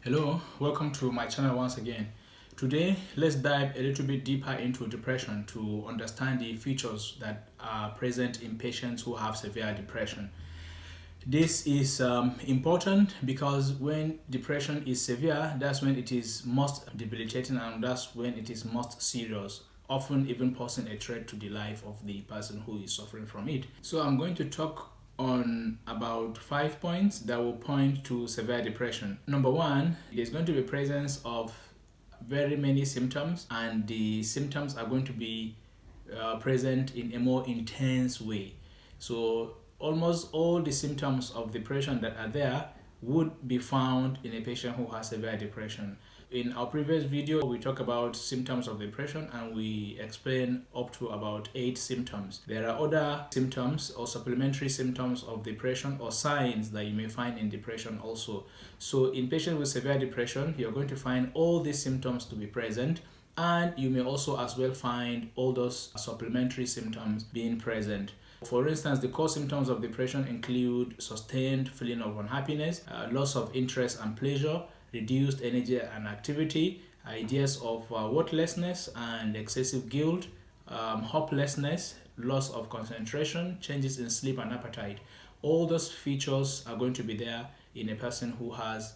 Hello, welcome to my channel once again. Today, let's dive a little bit deeper into depression to understand the features that are present in patients who have severe depression. This is important because when depression is severe, that's when it is most debilitating and that's when it is most serious, often even posing a threat to the life of the person who is suffering from it. So I'm going to talk on about 5 points that will point to severe depression. Number one, there's going to be presence of very many symptoms, and the symptoms are going to be present in a more intense way. So almost all the symptoms of depression that are there would be found in a patient who has severe depression. In our previous video, we talk about symptoms of depression and we explain up to about 8 symptoms. There are other symptoms or supplementary symptoms of depression or signs that you may find in depression also. So in patients with severe depression, you're going to find all these symptoms to be present, and you may also as well find all those supplementary symptoms being present. For instance, the core symptoms of depression include sustained feeling of unhappiness, loss of interest and pleasure, reduced energy and activity, ideas of worthlessness and excessive guilt, hopelessness, loss of concentration, changes in sleep and appetite. All those features are going to be there in a person who has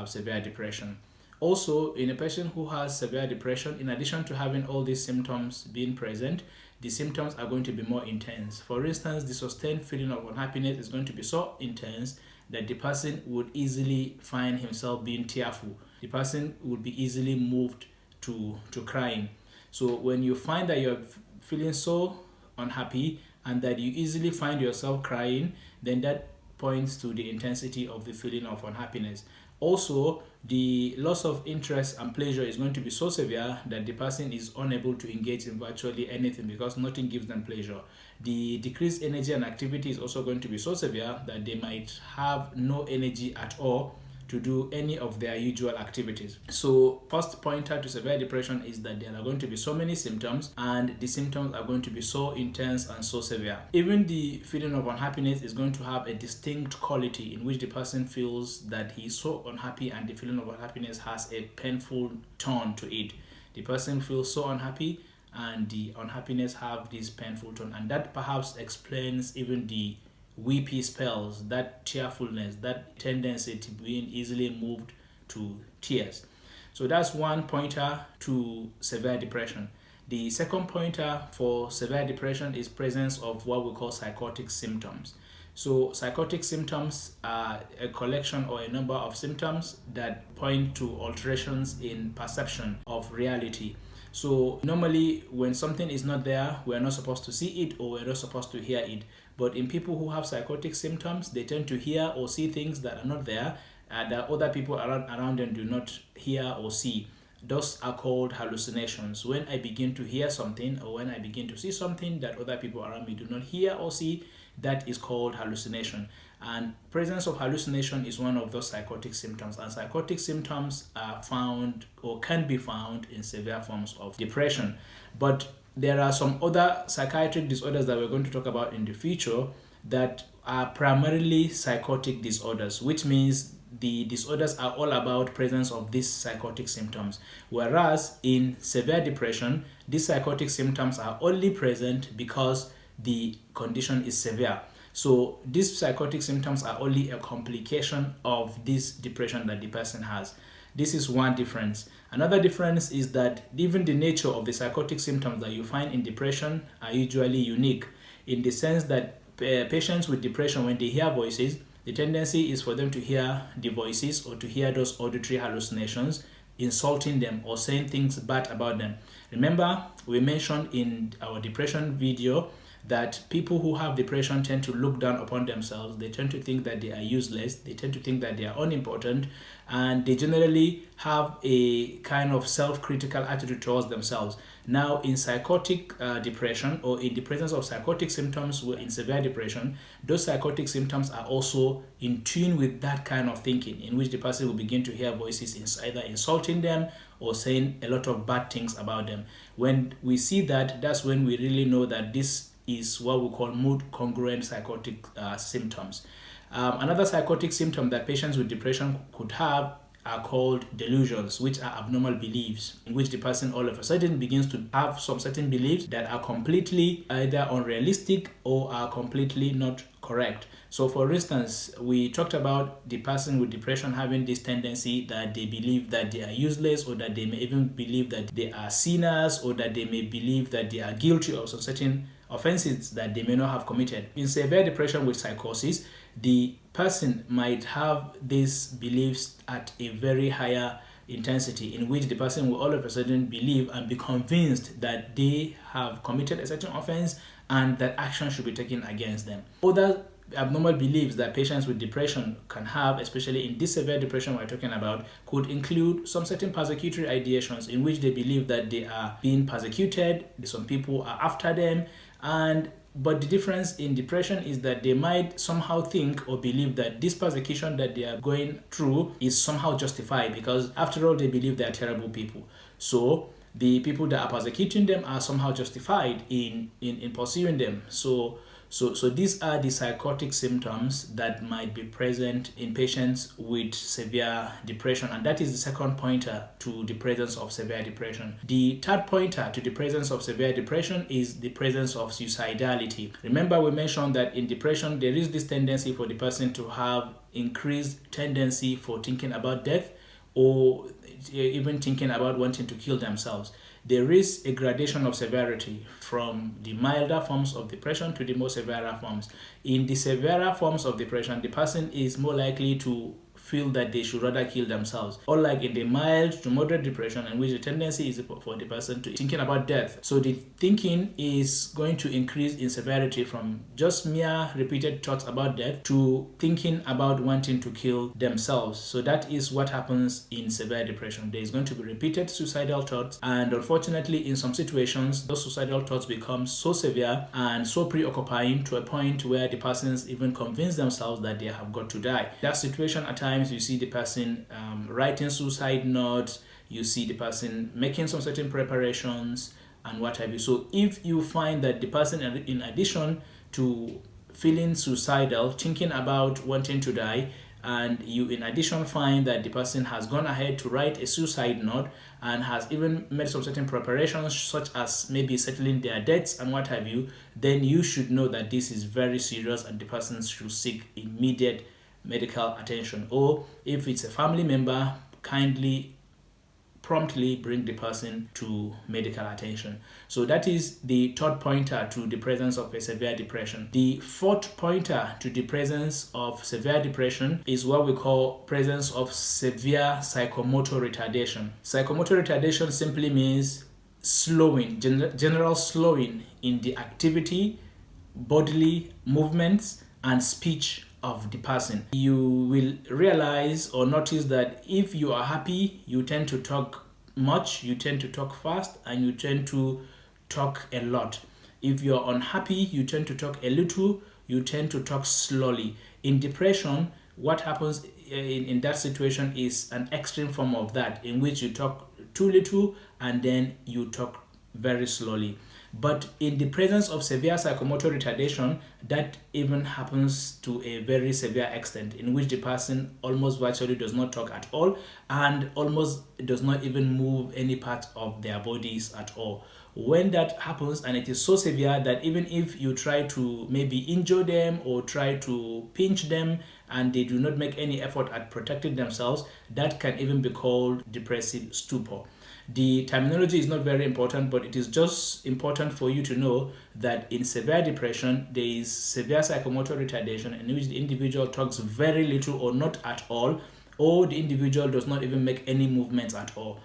severe depression. Also, in a person who has severe depression, in addition to having all these symptoms being present, the symptoms are going to be more intense. For instance, the sustained feeling of unhappiness is going to be so intense that the person would easily find himself being tearful. The person would be easily moved to crying. So when you find that you're feeling so unhappy and that you easily find yourself crying, then that points to the intensity of the feeling of unhappiness. Also, the loss of interest and pleasure is going to be so severe that the person is unable to engage in virtually anything because nothing gives them pleasure. The decreased energy and activity is also going to be so severe that they might have no energy at all to do any of their usual activities. So first pointer to severe depression is that there are going to be so many symptoms and the symptoms are going to be so intense and so severe. Even the feeling of unhappiness is going to have a distinct quality in which the person feels that he is so unhappy, and the feeling of unhappiness has a painful tone to it. The person feels so unhappy and the unhappiness have this painful tone, and that perhaps explains even the weepy spells, that tearfulness, that tendency to being easily moved to tears. So that's one pointer to severe depression. The second pointer for severe depression is presence of what we call psychotic symptoms. So psychotic symptoms are a collection or a number of symptoms that point to alterations in perception of reality. So normally when something is not there, we're not supposed to see it or we're not supposed to hear it. But in people who have psychotic symptoms, they tend to hear or see things that are not there that other people around them do not hear or see. Those are called hallucinations. When I begin to hear something or when I begin to see something that other people around me do not hear or see, that is called hallucination. And presence of hallucination is one of those psychotic symptoms. And psychotic symptoms are found or can be found in severe forms of depression. But there are some other psychiatric disorders that we're going to talk about in the future that are primarily psychotic disorders, which means the disorders are all about presence of these psychotic symptoms. Whereas in severe depression, these psychotic symptoms are only present because the condition is severe. So these psychotic symptoms are only a complication of this depression that the person has. This is one difference. Another difference is that even the nature of the psychotic symptoms that you find in depression are usually unique, in the sense that patients with depression, when they hear voices, the tendency is for them to hear the voices or to hear those auditory hallucinations insulting them or saying things bad about them. Remember, we mentioned in our depression video that people who have depression tend to look down upon themselves. They tend to think that they are useless. They tend to think that they are unimportant. And they generally have a kind of self-critical attitude towards themselves. Now, in psychotic depression or in the presence of psychotic symptoms in severe depression, those psychotic symptoms are also in tune with that kind of thinking, in which the person will begin to hear voices either insulting them or saying a lot of bad things about them. When we see that, that's when we really know that this is what we call mood congruent psychotic symptoms. Another psychotic symptom that patients with depression could have are called delusions, which are abnormal beliefs in which the person all of a sudden begins to have some certain beliefs that are completely either unrealistic or are completely not correct. So for instance, we talked about the person with depression having this tendency that they believe that they are useless, or that they may even believe that they are sinners, or that they may believe that they are guilty of some certain offenses that they may not have committed. In severe depression with psychosis, the person might have these beliefs at a very higher intensity, in which the person will all of a sudden believe and be convinced that they have committed a certain offense and that action should be taken against them. Other abnormal beliefs that patients with depression can have, especially in this severe depression we're talking about, could include some certain persecutory ideations in which they believe that they are being persecuted, some people are after them, but the difference in depression is that they might somehow think or believe that this persecution that they are going through is somehow justified, because after all they believe they are terrible people. So the people that are persecuting them are somehow justified in pursuing them. So these are the psychotic symptoms that might be present in patients with severe depression, and that is the second pointer to the presence of severe depression. The third pointer to the presence of severe depression is the presence of suicidality. Remember, we mentioned that in depression there is this tendency for the person to have increased tendency for thinking about death, or even thinking about wanting to kill themselves. There is a gradation of severity from the milder forms of depression to the more severe forms. In the severer forms of depression, the person is more likely to feel that they should rather kill themselves, unlike in the mild to moderate depression, in which the tendency is for the person to thinking about death. So the thinking is going to increase in severity from just mere repeated thoughts about death to thinking about wanting to kill themselves. So that is what happens in severe depression. There is going to be repeated suicidal thoughts, and unfortunately in some situations those suicidal thoughts become so severe and so preoccupying to a point where the persons even convince themselves that they have got to die. That situation, at times you see the person writing suicide notes, you see the person making some certain preparations and what have you. So if you find that the person, in addition to feeling suicidal, thinking about wanting to die, and you in addition find that the person has gone ahead to write a suicide note and has even made some certain preparations, such as maybe settling their debts and what have you, then you should know that this is very serious and the person should seek immediate medical attention. Or if it's a family member, kindly promptly bring the person to medical attention. So that is the third pointer to the presence of a severe depression. The fourth pointer to the presence of severe depression is what we call presence of severe psychomotor retardation. Psychomotor retardation simply means slowing, general slowing in the activity, bodily movements, and speech of the person. You will realize or notice that if you are happy, you tend to talk much, you tend to talk fast, and you tend to talk a lot. If you're unhappy, you tend to talk a little, you tend to talk slowly. In depression, what happens in that situation is an extreme form of that, in which you talk too little and then you talk very slowly. But in the presence of severe psychomotor retardation, that even happens to a very severe extent, in which the person almost virtually does not talk at all and almost does not even move any part of their bodies at all. When that happens, and it is so severe that even if you try to maybe injure them or try to pinch them and they do not make any effort at protecting themselves, that can even be called depressive stupor. The terminology is not very important, but it is just important for you to know that in severe depression, there is severe psychomotor retardation in which the individual talks very little or not at all, or the individual does not even make any movements at all.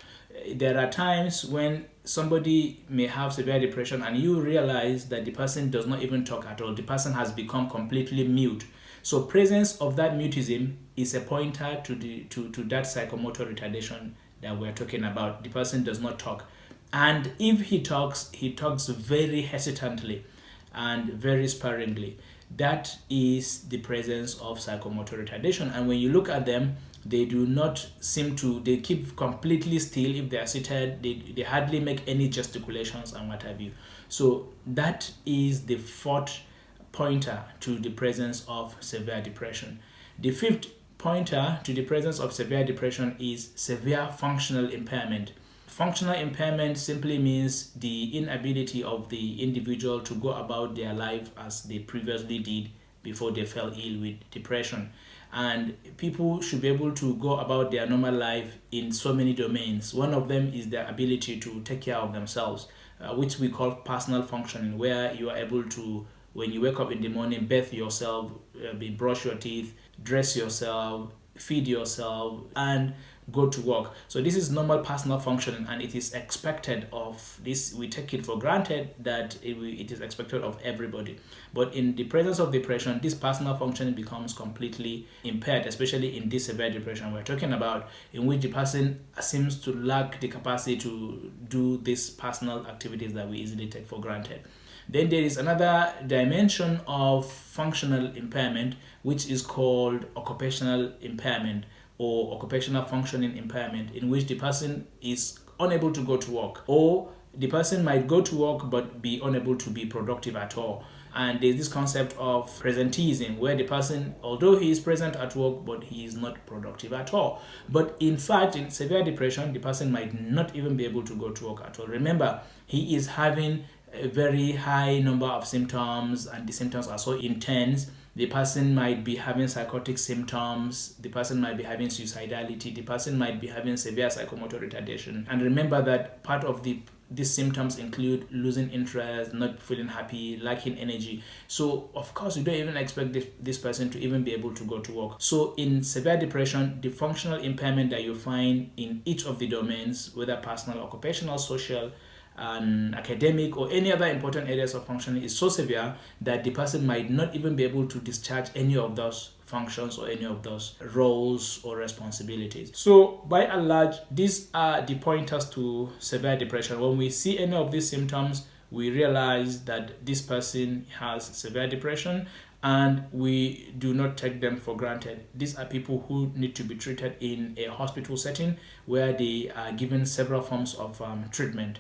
There are times when somebody may have severe depression and you realize that the person does not even talk at all. The person has become completely mute. So presence of that mutism is a pointer to that psychomotor retardation that we're talking about. The person does not talk, and if he talks very hesitantly and very sparingly. That is the presence of psychomotor retardation. And when you look at them, they do not seem to, they keep completely still. If they are seated, they hardly make any gesticulations and what have you. So that is the fourth pointer to the presence of severe depression. The fifth pointer to the presence of severe depression is severe functional impairment. Functional impairment simply means the inability of the individual to go about their life as they previously did before they fell ill with depression. And people should be able to go about their normal life in so many domains. One of them is their ability to take care of themselves, which we call personal functioning, where you are able to, when you wake up in the morning, bathe yourself, brush your teeth, dress yourself, feed yourself, and go to work. So this is normal personal functioning, and it is expected of this. We take it for granted that it is expected of everybody. But in the presence of depression, this personal functioning becomes completely impaired, especially in this severe depression we're talking about, in which the person seems to lack the capacity to do these personal activities that we easily take for granted. Then there is another dimension of functional impairment, which is called occupational impairment or occupational functioning impairment, in which the person is unable to go to work, or the person might go to work but be unable to be productive at all. And there's this concept of presenteeism, where the person, although he is present at work, but he is not productive at all. But in fact, in severe depression, the person might not even be able to go to work at all. Remember, he is having a very high number of symptoms, and the symptoms are so intense. The person might be having psychotic symptoms, the person might be having suicidality, the person might be having severe psychomotor retardation. And remember that part of these symptoms include losing interest, not feeling happy, lacking energy. So of course you don't even expect this person to even be able to go to work. So in severe depression, the functional impairment that you find in each of the domains, whether personal, occupational, social, and academic, or any other important areas of functioning, is so severe that the person might not even be able to discharge any of those functions or any of those roles or responsibilities. So by and large, these are the pointers to severe depression. When we see any of these symptoms, we realize that this person has severe depression, and we do not take them for granted. These are people who need to be treated in a hospital setting, where they are given several forms of treatment.